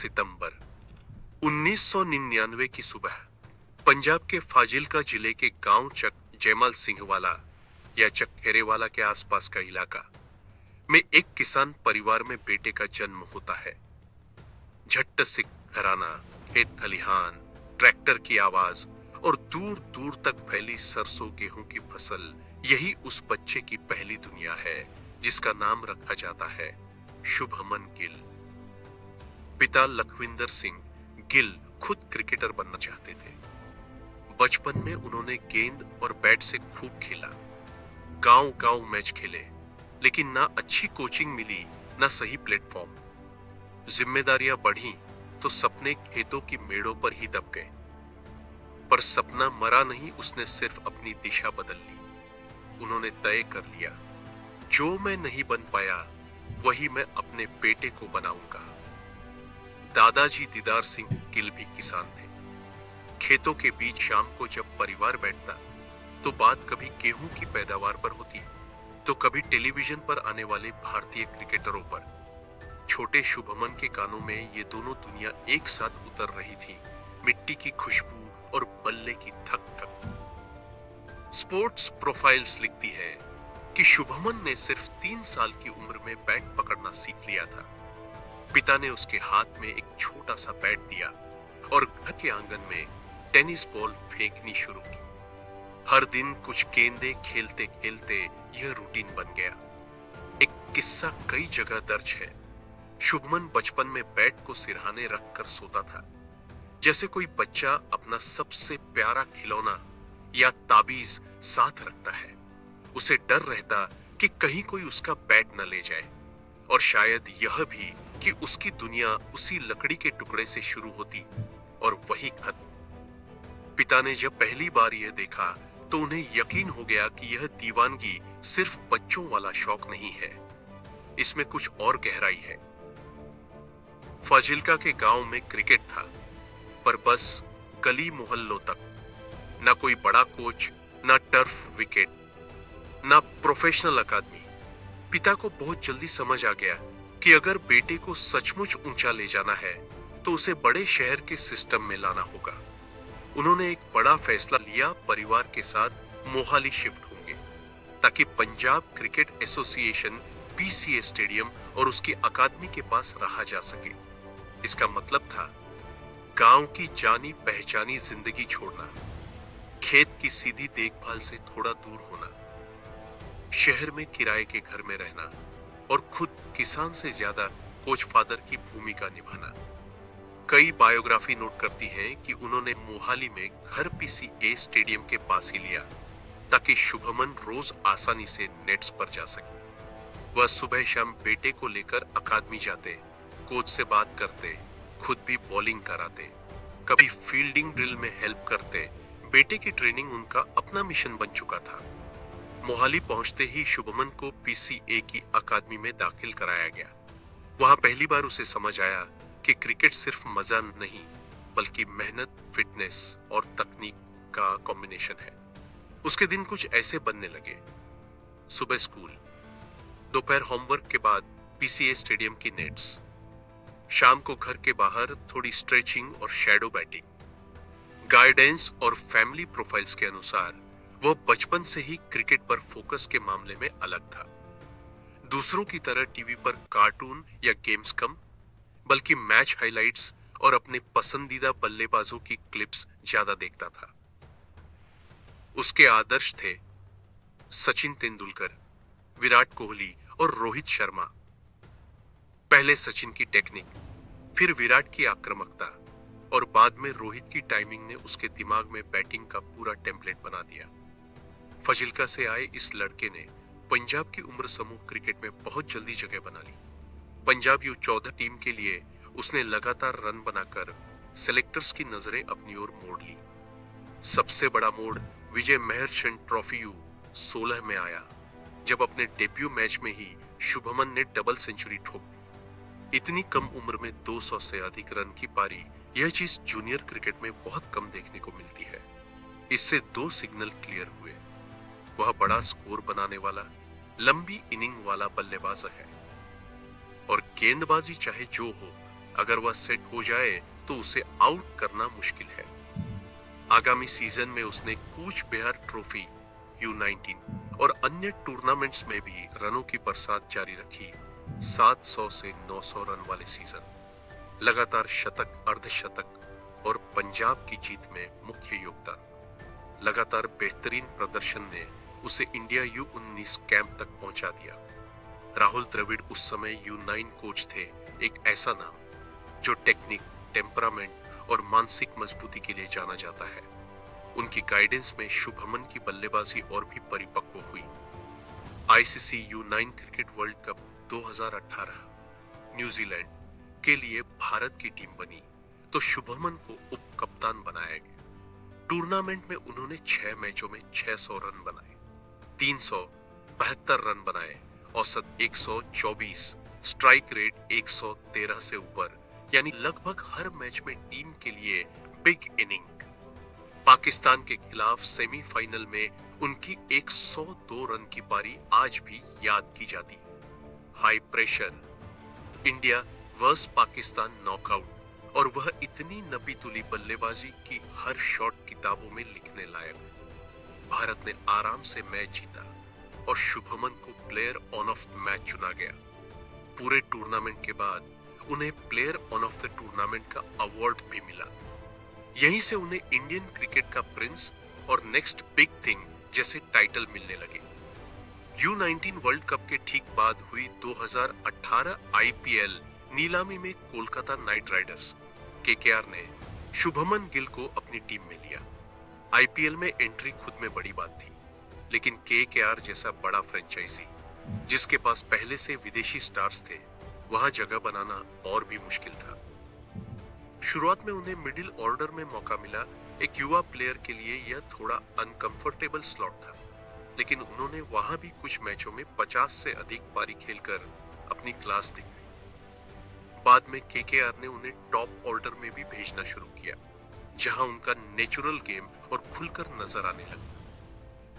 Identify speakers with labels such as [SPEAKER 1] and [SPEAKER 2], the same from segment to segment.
[SPEAKER 1] सितंबर 1999 की सुबह पंजाब के फाजिल्का जिले के गांव चक जयमाल सिंह वाला या चकखेरेवाला के आसपास का इलाका में एक किसान परिवार में बेटे का जन्म होता है। झट्ट से घराना, खेत खलिहान, ट्रैक्टर की आवाज और दूर दूर तक फैली सरसों गेहूं की फसल, यही उस बच्चे की पहली दुनिया है जिसका नाम रखा जाता है शुभमन गिल। पिता लखविंदर सिंह गिल खुद क्रिकेटर बनना चाहते थे। बचपन में उन्होंने गेंद और बैट से खूब खेला, गांव-गांव मैच खेले, लेकिन ना अच्छी कोचिंग मिली, ना सही प्लेटफॉर्म। जिम्मेदारियां बढ़ी तो सपने खेतों की मेड़ों पर ही दब गए। पर सपना मरा नहीं, उसने सिर्फ अपनी दिशा बदल ली। उन्होंने तय कर लिया, जो मैं नहीं बन पाया वही मैं अपने बेटे को बनाऊंगा। दादाजी दीदार सिंह गिल भी किसान थे। खेतों के बीच शाम को जब परिवार बैठता तो बात कभी गेहूं की पैदावार पर होती, तो कभी टेलीविजन पर आने वाले भारतीय क्रिकेटरों पर। छोटे शुभमन के कानों में ये दोनों दुनिया एक साथ उतर रही थी, मिट्टी की खुशबू और बल्ले की थक थक। स्पोर्ट्स प्रोफाइल्स लिखती है कि शुभमन ने सिर्फ 3 साल की उम्र में बैट पकड़ना सीख लिया था। पिता ने उसके हाथ में एक छोटा सा बैट दिया और घर के आंगन में टेनिस बॉल फेंकनी शुरू की। हर दिन कुछ गेंदें खेलते खेलते यह रूटीन बन गया। एक किस्सा कई जगह दर्ज है। शुभमन बचपन में बैट को सिरहाने रखकर सोता था, जैसे कोई बच्चा अपना सबसे प्यारा खिलौना या ताबीज साथ रखता है। उसे डर रहता कि कहीं कोई उसका बैट न ले जाए, और शायद यह भी कि उसकी दुनिया उसी लकड़ी के टुकड़े से शुरू होती और वही खत्म। पिता ने जब पहली बार यह देखा तो उन्हें यकीन हो गया कि यह दीवानगी सिर्फ बच्चों वाला शौक नहीं है, इसमें कुछ और गहराई है। फाजिल्का के गांव में क्रिकेट था, पर बस गली मोहल्लों तक। ना कोई बड़ा कोच, ना टर्फ विकेट, ना प्रोफेशनल अकादमी। पिता को बहुत जल्दी समझ आ गया कि अगर बेटे को सचमुच ऊंचा ले जाना है तो उसे बड़े शहर के सिस्टम में लाना होगा। उन्होंने एक बड़ा फैसला लिया, परिवार के साथ मोहाली शिफ्ट होंगे, ताकि Punjab cricket association PCA stadium और उसकी अकादमी के पास रहा जा सके। इसका मतलब था गांव की जानी पहचानी जिंदगी छोड़ना, खेत की सीधी देखभाल से थोड़ा दूर होना, शहर में किराए के घर में रहना और खुद किसान से ज्यादा कोच फादर की भूमिका निभाना। कई बायोग्राफी नोट करती हैं कि उन्होंने मोहाली में घर पीसीए स्टेडियम के पास ही लिया, ताकि शुभमन रोज आसानी से नेट्स पर जा सके। वह सुबह शाम बेटे को लेकर अकादमी जाते, कोच से बात करते, खुद भी बॉलिंग कराते, कभी फील्डिंग ड्रिल में हेल्प करते। बेटे की ट्रेनिंग उनका अपना मिशन बन चुका था। मोहाली पहुंचते ही शुभमन को पीसीए की अकादमी में दाखिल कराया गया। वहां पहली बार उसे समझ आया कि क्रिकेट सिर्फ मजा नहीं, बल्कि मेहनत, फिटनेस और तकनीक का कॉम्बिनेशन है। उसके दिन कुछ ऐसे बनने लगे। सुबह स्कूल, दोपहर होमवर्क के बाद पीसीए स्टेडियम की नेट्स, शाम को घर के बाहर थोड़ी स्ट्रेचिंग और शैडो बैटिंग। गाइडेंस और फैमिली प्रोफाइल्स के अनुसार वह बचपन से ही क्रिकेट पर फोकस के मामले में अलग था। दूसरों की तरह टीवी पर कार्टून या गेम्स कम, बल्कि मैच हाइलाइट्स और अपने पसंदीदा बल्लेबाजों की क्लिप्स ज्यादा देखता था। उसके आदर्श थे सचिन तेंदुलकर, विराट कोहली और रोहित शर्मा। पहले सचिन की टेक्निक, फिर विराट की आक्रामकता और बाद में रोहित की टाइमिंग ने उसके दिमाग में बैटिंग का पूरा टेम्पलेट बना दिया। फाजिल्का से आए इस लड़के ने पंजाब की उम्र समूह क्रिकेट में बहुत जल्दी जगह बना ली। पंजाब U14 टीम के लिए उसने लगातार रन बनाकर सेलेक्टर्स की नजरें अपनी ओर मोड़ ली। सबसे बड़ा मोड़ विजय मेहरचंद ट्रॉफी U16 में आया, जब अपने डेब्यू मैच में ही शुभमन ने डबल सेंचुरी ठोक दी। इतनी कम उम्र में 200 से अधिक रन की पारी, यह चीज जूनियर क्रिकेट में बहुत कम देखने को मिलती है। इससे 2 सिग्नल क्लियर हुए, वह बड़ा स्कोर बनाने वाला, लंबी इनिंग वाला बल्लेबाज है, और गेंदबाजी चाहे जो हो, अगर वह सेट हो जाए तो उसे आउट करना मुश्किल है। आगामी सीजन में उसने कूच बिहार ट्रॉफी, U19 और अन्य टूर्नामेंट्स में भी रनों की बरसात जारी रखी। 700 से 900 रन वाले सीजन, लगातार शतक, अर्धशतक और पंजाब की जीत में मुख्य योगदान। लगातार बेहतरीन प्रदर्शन ने उसे इंडिया U19 कैंप तक पहुंचा दिया। राहुल द्रविड़ उस समय U9 कोच थे, एक ऐसा नाम जो टेक्निक, टेम्परामेंट और मानसिक मजबूती के लिए जाना जाता है। उनकी गाइडेंस में शुभमन की बल्लेबाजी और भी परिपक्व हुई। ICC U9 cricket world cup 2018 New Zealand के लिए भारत की टीम बनी तो शुभमन को उप कप्तान बनाया गया। टूर्नामेंट में उन्होंने 6 मैचों में 600 रन बनाए, 372 रन बनाए, औसत 124, स्ट्राइक रेट 113 से ऊपर, यानी लगभग हर मैच में टीम के लिए बिग इनिंग। पाकिस्तान के खिलाफ सेमीफाइनल में उनकी 102 रन की पारी आज भी याद की जाती है। High pressure, India versus Pakistan knockout, और वह इतनी नपी तुली बल्लेबाजी की हर शॉट किताबों में लिखने लायक। भारत ने आराम से मैच जीता और शुभमन को player on off the match चुना गया। पूरे टूर्नामेंट के बाद उन्हें player on off the tournament का अवार्ड भी मिला। यहीं से उन्हें इंडियन क्रिकेट का प्रिंस और नेक्स्ट बिग थिंग जैसे टाइटल मिलने लगे। U19 वर्ल्ड कप के ठीक बाद हुई 2018 IPL नीलामी में कोलकाता नाइट राइडर्स KKR ने शुभमन गिल को अपनी टीम में लिया। IPL में एंट्री खुद में बड़ी बात थी, लेकिन KKR जैसा बड़ा फ्रेंचाइजी जिसके पास पहले से विदेशी स्टार्स थे, वहां जगह बनाना और भी मुश्किल था। शुरुआत में उन्हें मिडिल ऑर्डर में मौका मिला। एक युवा प्लेयर के लिए यह थोड़ा अनकंफर्टेबल स्लॉट था, लेकिन उन्होंने वहां भी कुछ मैचों में 50 से अधिक पारी खेलकर अपनी क्लास दिखाई। बाद में KKR ने उन्हें टॉप ऑर्डर में भी भेजना शुरू किया, जहां उनका नेचुरल गेम और खुलकर नजर आने लगा।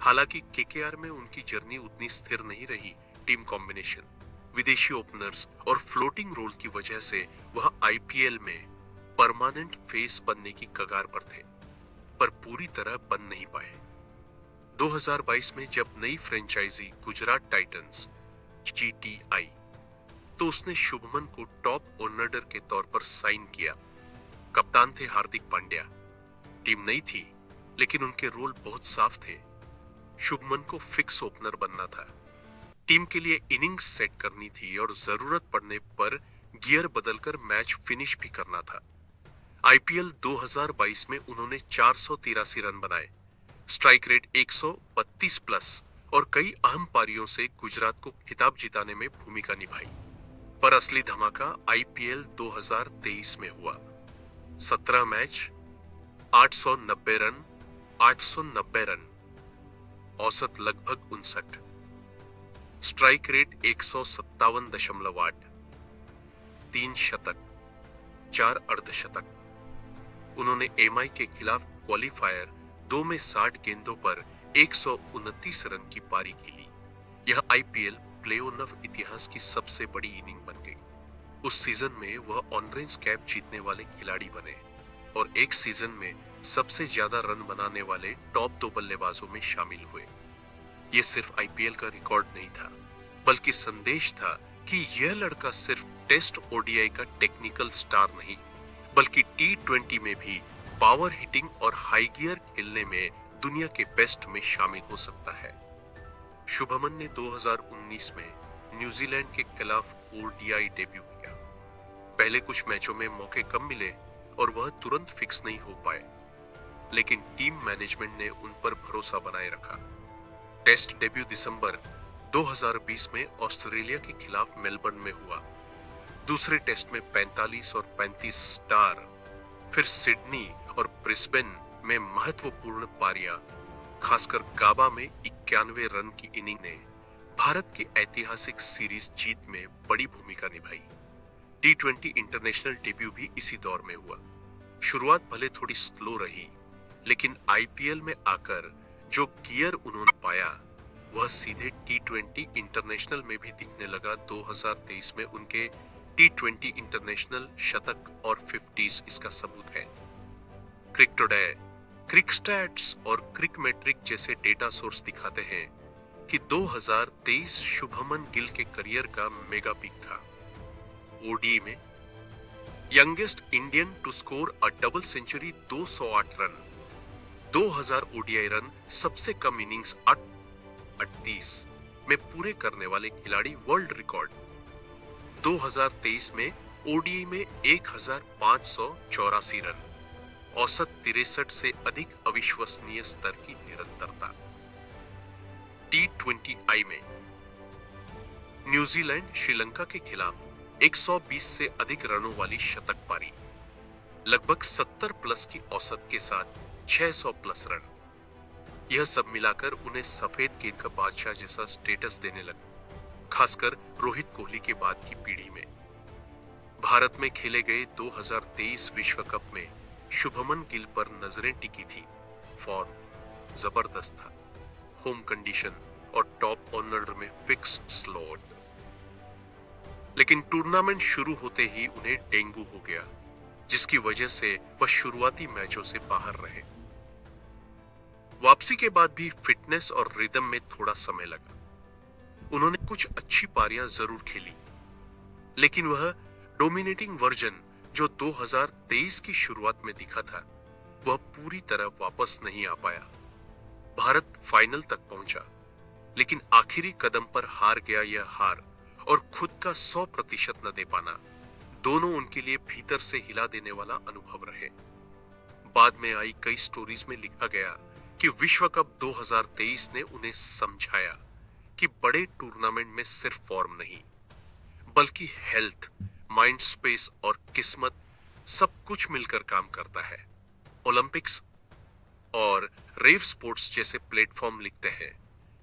[SPEAKER 1] हालांकि KKR में उनकी जर्नी उतनी स्थिर नहीं रही। टीम कॉम्बिनेशन, विदेशी ओपनर्स और फ्लोटिंग रोल की वजह से वह IPL में परमानेंट फेस बनने की कगार पर थे, पर पूरी तरह बन नहीं पाए। 2022 में जब नई फ्रेंचाइजी गुजरात टाइटंस GTI, तो उसने शुभमन को टॉप ऑर्डर के तौर पर साइन किया। कप्तान थे हार्दिक पांड्या। टीम नई थी, लेकिन उनके रोल बहुत साफ थे। शुभमन को फिक्स ओपनर बनना था, टीम के लिए इनिंग्स सेट करनी थी और जरूरत पड़ने पर गियर बदलकर मैच फिनिश भी करना था। IPL 2022 में उन्होंने 483 रन बनाए, स्ट्राइक रेट 132 प्लस और कई अहम पारियों से गुजरात को खिताब जिताने में भूमिका निभाई। पर असली धमाका IPL 2023 में हुआ। 17 मैच, 890 रन, 890 रन, औसत लगभग 59, स्ट्राइक रेट 157.8, 3 शतक, 4 अर्धशतक। उन्होंने MI के खिलाफ क्वालिफायर 2 में 60 गेंदों पर 129 रन की पारी खेली। यह IPL प्लेऑफ इतिहास की सबसे बड़ी इनिंग बन गई। उस सीजन में वह ऑरेंज कैप जीतने वाले खिलाड़ी बने और एक सीजन में सबसे ज्यादा रन बनाने वाले टॉप 2 बल्लेबाजों में शामिल हुए। यह सिर्फ IPL का रिकॉर्ड नहीं था, बल्कि संदेश था कि यह लड़का सिर्फ टेस्ट ODI का टेक्निकल स्टार नहीं, बल्कि T20 में भी पावर हिटिंग और हाई गियर खेलने में दुनिया के बेस्ट में शामिल हो सकता है। शुभमन ने 2019 में न्यूजीलैंड के खिलाफ ODI डेब्यू किया। पहले कुछ मैचों में मौके कम मिले और वह तुरंत फिक्स नहीं हो पाए, लेकिन टीम मैनेजमेंट ने उन पर भरोसा बनाए रखा। टेस्ट डेब्यू दिसंबर 2020 में ऑस्ट्रेलिया के खिलाफ मेलबर्न में हुआ। दूसरे टेस्ट में 45 और 35 स्टार, फिर सिडनी और ब्रिस्बेन में महत्वपूर्ण पारियां, खासकर गाबा में 91 रन की इनिंग ने भारत की ऐतिहासिक सीरीज जीत में बड़ी भूमिका निभाई। T20 इंटरनेशनल डेब्यू भी इसी दौर में हुआ। शुरुआत भले थोड़ी स्लो रही, लेकिन IPL में आकर जो गियर उन्होंने पाया वह सीधे T20 इंटरनेशनल में भी दिखने लगा। 2023 में उनके T20 इंटरनेशनल शतक और 50s इसका सबूत है। क्रिकटोडे, क्रिकस्टैट्स और क्रिकमेट्रिक जैसे डेटा सोर्स दिखाते हैं कि 2023 शुभमन गिल के करियर का मेगा पीक था। ओडीआई में youngest Indian to score a double century 208 run, 2000 ODI run सबसे कम इनिंग्स 38 में पूरे करने वाले खिलाड़ी वर्ल्ड रिकॉर्ड। 2023 में ओडीआई में 1584 रन, औसत 63 से अधिक अविश्वसनीय स्तर की निरंतरता। T20I में न्यूजीलैंड श्रीलंका के खिलाफ 120 से अधिक रनों वाली शतक पारी, लगभग 70 प्लस की औसत के साथ 600 प्लस रन। यह सब मिलाकर उन्हें सफेद गेंद का बादशाह जैसा स्टेटस देने लगा, खासकर रोहित कोहली के बाद की पीढ़ी में। भारत में खेले गए 2023 विश्व कप में शुभमन गिल पर नजरें टिकी थी। फॉर्म जबरदस्त था, होम कंडीशन और टॉप ऑर्डर में फिक्स्ड स्लॉट। लेकिन टूर्नामेंट शुरू होते ही उन्हें डेंगू हो गया, जिसकी वजह से वह शुरुआती मैचों से बाहर रहे। वापसी के बाद भी फिटनेस और रिदम में थोड़ा समय लगा। उन्होंने कुछ अच्छी पारियां जरूर खेली, लेकिन वह डोमिनेटिंग वर्जन जो 2023 की शुरुआत में दिखा था, वह पूरी तरह वापस नहीं आ पाया। भारत फाइनल तक पहुंचा, लेकिन आखिरी कदम पर हार गया। यह हार और खुद का 100% न दे पाना, दोनों उनके लिए भीतर से हिला देने वाला अनुभव रहे। बाद में आई कई स्टोरीज में लिखा गया कि विश्व कप 2023 ने उन्हें समझाया कि बड़े टूर्नामेंट में सिर्फ फॉर्म नहीं, बल्कि हेल्थ, माइंड स्पेस और किस्मत सब कुछ मिलकर काम करता है। ओलंपिक्स और रेव स्पोर्ट्स जैसे प्लेटफॉर्म लिखते हैं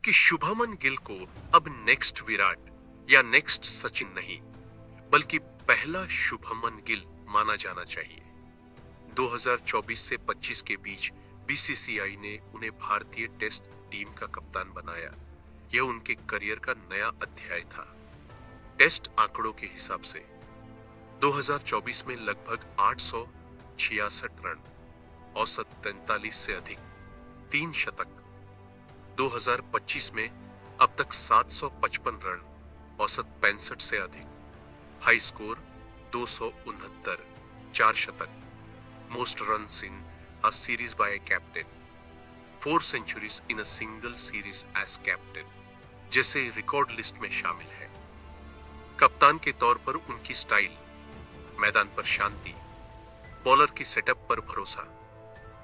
[SPEAKER 1] कि शुभमन गिल को अब नेक्स्ट विराट या नेक्स्ट सचिन नहीं, बल्कि पहला शुभमन गिल माना जाना चाहिए। 2024 से 25 के बीच बीसीसीआई ने उन्हें भारतीय टेस्ट टीम का कप्तान बनाया। यह उनके करियर का नया अध्याय था। टेस्ट आंकड़ों के हिसाब से 2024 में लगभग 866 रन, औसत 43 से अधिक, 3 शतक। 2025 में अब तक 755 रन, औसत 65 से अधिक, हाई स्कोर 269, 4 शतक, most runs in a series by a captain, 4 centuries in a single series as captain जैसे रिकॉर्ड लिस्ट में शामिल है। कप्तान के तौर पर उनकी स्टाइल, मैदान पर शांति, बॉलर की सेटअप पर भरोसा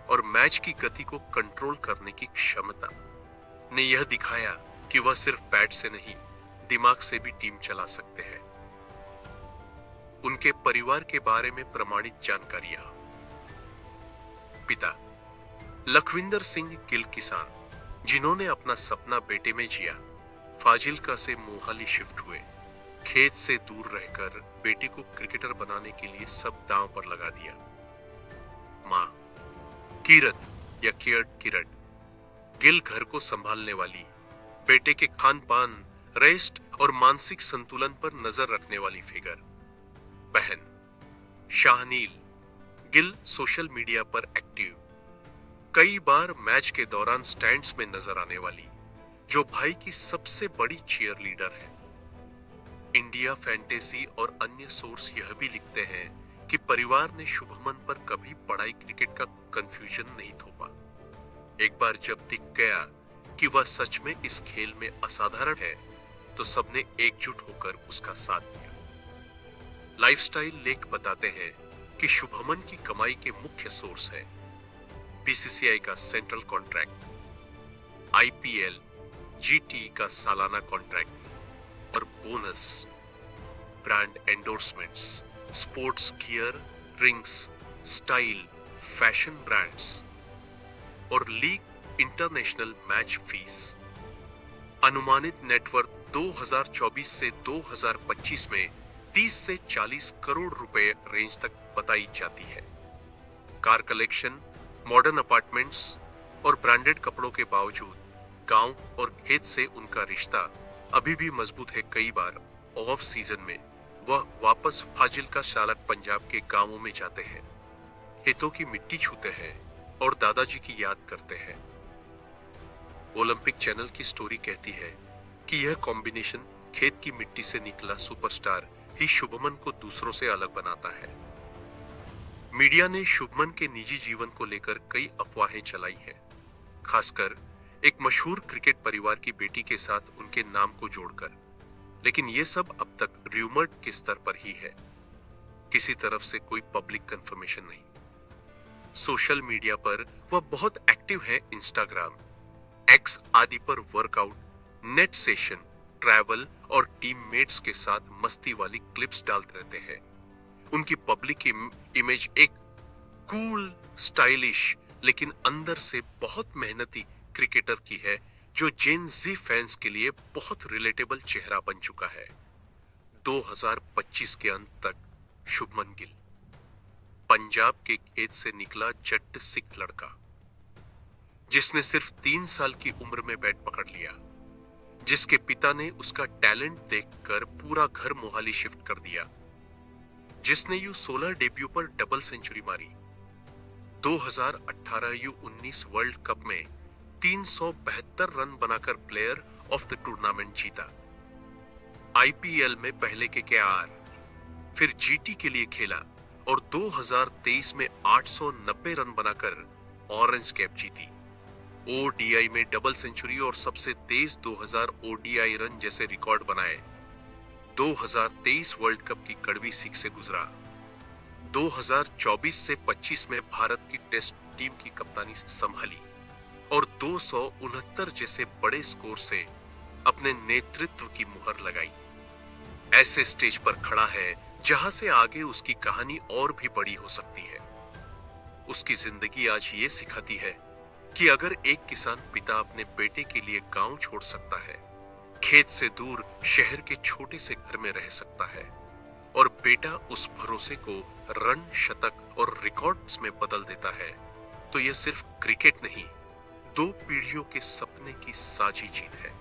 [SPEAKER 1] और मैच की गति को कंट्रोल करने की क्षमता ने यह दिखाया कि वह सिर्फ बैट से नहीं, दिमाग से भी टीम चला सकते हैं। उनके परिवार के बारे में प्रमाणित जानकारियां। पिता लखविंदर सिंह गिल किसान, जिन्होंने अपना सपना बेटे में जिया, फाजिल्का से मोहाली शिफ्ट हुए। खेत से दूर रहकर बेटे को क्रिकेटर बनाने के लिए सब दांव पर लगा दिया। मां कीरत या किरट गिल, घर को संभालने वाली, बेटे के खान पान, रेस्ट और मानसिक संतुलन पर नजर रखने वाली फिगर। बहन शाहनील गिल, सोशल मीडिया पर एक्टिव, कई बार मैच के दौरान स्टैंड्स में नजर आने वाली, जो भाई की सबसे बड़ी चीयर लीडर है। इंडिया फैंटेसी और अन्य सोर्स यह भी लिखते हैं कि परिवार ने शुभमन पर कभी पढ़ाई क्रिकेट का कंफ्यूजन नहीं थोपा। एक बार जब दिख गया कि वह सच में इस खेल में असाधारण है, तो सबने एकजुट होकर उसका साथ दिया। लाइफस्टाइल लेख बताते हैं कि शुभमन की कमाई के मुख्य सोर्स है बीसीसीआई का सेंट्रल कॉन्ट्रैक्ट, आईपीएल, जीटी का सालाना कॉन्ट्रैक्ट और bonus, brand endorsements, sports gear, rings, style, fashion brands और लीग इंटरनेशनल मैच फीस। अनुमानित नेटवर्थ 2024 से 2025 में 30 से 40 करोड़ रुपए रेंज तक बताई जाती है। कार कलेक्शन, मॉडर्न अपार्टमेंट्स और ब्रांडेड कपड़ों के बावजूद गांव और खेत से उनका रिश्ता अभी भी मजबूत है। कई बार ऑफ सीजन में वह वापस फाजिल्का शालक पंजाब के गांवों में जाते हैं, खेतों की मिट्टी छूते हैं और दादाजी की याद करते हैं। ओलंपिक चैनल की स्टोरी कहती है कि यह कॉम्बिनेशन खेत की मिट्टी से निकला सुपरस्टार ही शुभमन को दूसरों से अलग बनाता है। मीडिया ने शुभमन के निजी जीवन को लेकर कई अफवाहें चलाई हैं, खासकर एक मशहूर क्रिकेट परिवार की बेटी के साथ उनके नाम को जोड़कर, लेकिन यह सब अब तक र्यूमर्ड के स्तर पर ही है। किसी तरफ से कोई पब्लिक कंफर्मेशन नहीं। सोशल मीडिया पर वह बहुत एक्टिव है। इंस्टाग्राम, एक्स आदि पर वर्कआउट, नेट सेशन, ट्रैवल और टीममेट्स के साथ मस्ती वाली क्लिप्स डालते रहते हैं। उनकी पब्लिक इमेज एक कूल, स्टाइलिश लेकिन अंदर से बहुत मेहनती क्रिकेटर की है, जो जेन जी फैंस के लिए बहुत रिलेटेबल चेहरा बन चुका है। 2025 के अंत तक शुभमन गिल पंजाब के खेत से निकला जट सिख लड़का, जिसने सिर्फ 3 साल की उम्र में बैट पकड़ लिया, जिसके पिता ने उसका टैलेंट देखकर पूरा घर मोहाली शिफ्ट कर दिया, जिसने U16 डेब्यू पर डबल सेंचुरी मारी, 2018 U19 वर्ल्ड कप में 372 रन बनाकर प्लेयर ऑफ द टूर्नामेंट जीता, IPL में पहले KKR, फिर GT के लिए खेला और 2023 में 890 रन बनाकर ऑरेंज कैप जीती। ODI में डबल सेंचुरी और सबसे तेज 2000 ODI रन जैसे रिकॉर्ड बनाए। 2023 वर्ल्ड कप की कड़वी सीख से गुजरा। 2024 से 25 में भारत की टेस्ट टीम की कप्तानी संभाली और 269 जैसे बड़े स्कोर से अपने नेतृत्व की मुहर लगाई। ऐसे स्टेज पर खड़ा है जहां से आगे उसकी कहानी और भी बड़ी हो सकती है। उसकी जिंदगी आज ये सिखाती है कि अगर एक किसान पिता अपने बेटे के लिए गांव छोड़ सकता है, खेत से दूर शहर के छोटे से घर में रह सकता है और बेटा उस भरोसे को रन, शतक और रिकॉर्ड्स में बदल देता है, तो यह सिर्फ क्रिकेट नहीं, 2 पीढ़ियों के सपने की साझी जीत है।